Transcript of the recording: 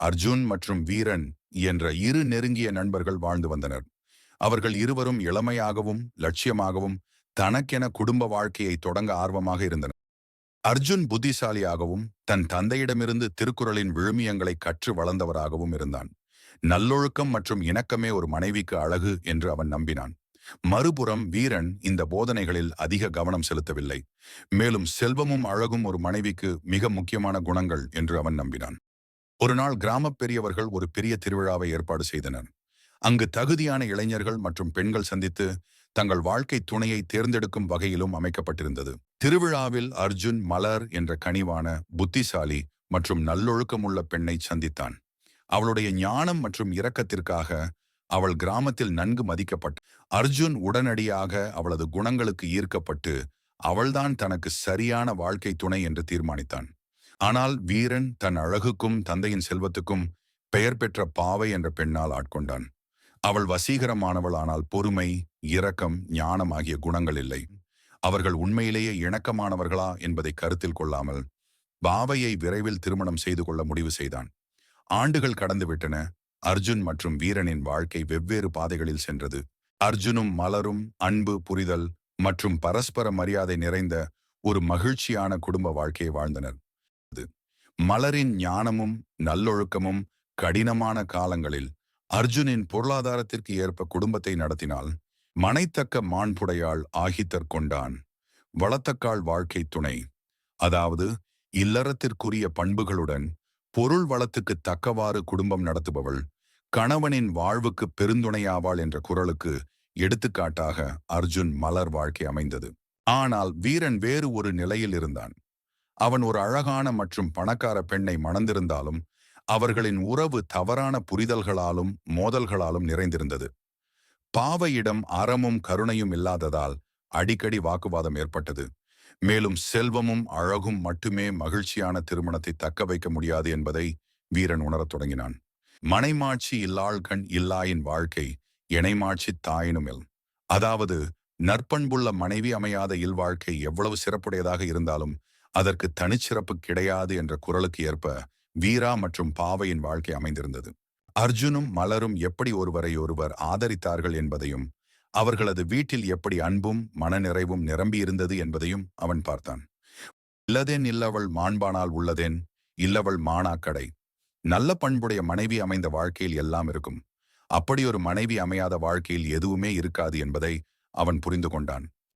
அர்ஜுன் மற்றும் வீரன் என்ற இரு நெருங்கிய நண்பர்கள் வாழ்ந்து வந்தனர். அவர்கள் இருவரும் இளமையாகவும் லட்சியமாகவும் தனக்கென குடும்ப வாழ்க்கையை தொடங்க ஆர்வமாக இருந்தனர். அர்ஜுன் புத்திசாலியாகவும் தன் தந்தையிடமிருந்து திருக்குறளின் விழுமியங்களை கற்று வளர்ந்தவராகவும் இருந்தான். நல்லொழுக்கம் மற்றும் இணக்கமே ஒரு மனைவிக்கு அழகு என்று அவன் நம்பினான். மறுபுறம் வீரன் இந்த போதனைகளில் அதிக கவனம் செலுத்தவில்லை. மேலும் செல்வமும் அழகும் ஒரு மனைவிக்கு மிக முக்கியமான குணங்கள் என்று அவன் நம்பினான். ஒரு நாள் கிராமப் பெரியவர்கள் ஒரு பெரிய திருவிழாவை ஏற்பாடு செய்தனர். அங்கு தகுதியான இளைஞர்கள் மற்றும் பெண்கள் சந்தித்து தங்கள் வாழ்க்கை துணையை தேர்ந்தெடுக்கும் வகையிலும் அமைக்கப்பட்டிருந்தது. திருவிழாவில் அர்ஜுன் மலர் என்ற கனிவான, புத்திசாலி மற்றும் நல்லொழுக்கமுள்ள பெண்ணை சந்தித்தான். அவளுடைய ஞானம் மற்றும் இரக்கத்திற்காக அவள் கிராமத்தில் நன்கு மதிக்கப்பட்டு அர்ஜுன் உடனடியாக அவளது குணங்களுக்கு ஈர்க்கப்பட்டு அவள்தான் தனக்கு சரியான வாழ்க்கை துணை என்று தீர்மானித்தான். ஆனால் வீரன் தன் அழகுக்கும் தந்தையின் செல்வத்துக்கும் பெயர் பெற்ற பாவை என்ற பெண்ணால் ஆட்கொண்டான். அவள் வசீகரமானவள், ஆனால் பொறுமை, இரக்கம், ஞானம் ஆகிய குணங்கள் இல்லை. அவர்கள் உண்மையிலேயே இணக்கமானவர்களா என்பதை கருத்தில் கொள்ளாமல் பாவையை விரைவில் திருமணம் செய்து கொள்ள முடிவு செய்தான். ஆண்டுகள் கடந்துவிட்டன. அர்ஜுன் மற்றும் வீரனின் வாழ்க்கை வெவ்வேறு பாதைகளில் சென்றது. அர்ஜுனும் மலரும் அன்பு, புரிதல் மற்றும் பரஸ்பர மரியாதை நிறைந்த ஒரு மகிழ்ச்சியான குடும்ப வாழ்க்கையை வாழ்ந்தனர். மலரின் ஞானமும் நல்லொழுக்கமும் கடினமான காலங்களில் அர்ஜுனின் பொருளாதாரத்திற்கு ஏற்ப குடும்பத்தை நடத்தினால், மனைத்தக்க மாண்புடையாள் ஆகித்தற் கொண்டான். வளத்தக்காள் வாழ்க்கை துணை, அதாவது இல்லறத்திற்குரிய பண்புகளுடன் பொருள் வளத்துக்கு தக்கவாறு குடும்பம் நடத்துபவள், கணவனின் வாழ்வுக்கு பெருந்துணையாவாள் என்ற குறளுக்கு எடுத்துக்காட்டாக அர்ஜுன் மலர் வாழ்க்கை அமைந்தது. ஆனால் வீரன் வேறு ஒரு நிலையில் இருந்தான். அவன் ஒரு அழகான மற்றும் பணக்கார பெண்ணை மணந்திருந்தாலும் அவர்களின் உறவு தவறான புரிதல்களாலும் மோதல்களாலும் நிறைந்திருந்தது. பாவையிடம் அறமும் கருணையும் இல்லாததால் அடிக்கடி வாக்குவாதம் ஏற்பட்டது. மேலும் செல்வமும் அழகும் மட்டுமே மகிழ்ச்சியான திருமணத்தை தக்க வைக்க முடியாது என்பதை வீரன் உணரத் தொடங்கினான். மனைமாட்சி இல்லாள்கண் இல்லாயின் வாழ்க்கை இணைமாட்சி தாயினுமில். அதாவது, நற்பண்புள்ள மனைவி அமையாத இல்வாழ்க்கை எவ்வளவு சிறப்புடையதாக இருந்தாலும் அதற்கு தனிச்சிறப்பு கிடையாது என்ற குறளுக்கு ஏற்ப வீரா மற்றும் பாவையின் வாழ்க்கை அமைந்திருந்தது. அர்ஜுனும் மலரும் எப்படி ஒருவரை ஒருவர் ஆதரித்தார்கள் என்பதையும், அவர்களது வீட்டில் எப்படி அன்பும் மனநிறைவும் நிரம்பியிருந்தது என்பதையும் அவன் பார்த்தான். இல்லதேன் இல்லவள் மாண்பானால் உள்ளதேன் இல்லவள் மானாக்கடை. நல்ல பண்புடைய மனைவி அமைந்த வாழ்க்கையில் எல்லாம் இருக்கும். அப்படி ஒரு மனைவி அமையாத வாழ்க்கையில் எதுவுமே இருக்காது என்பதை அவன் புரிந்து கொண்டான்.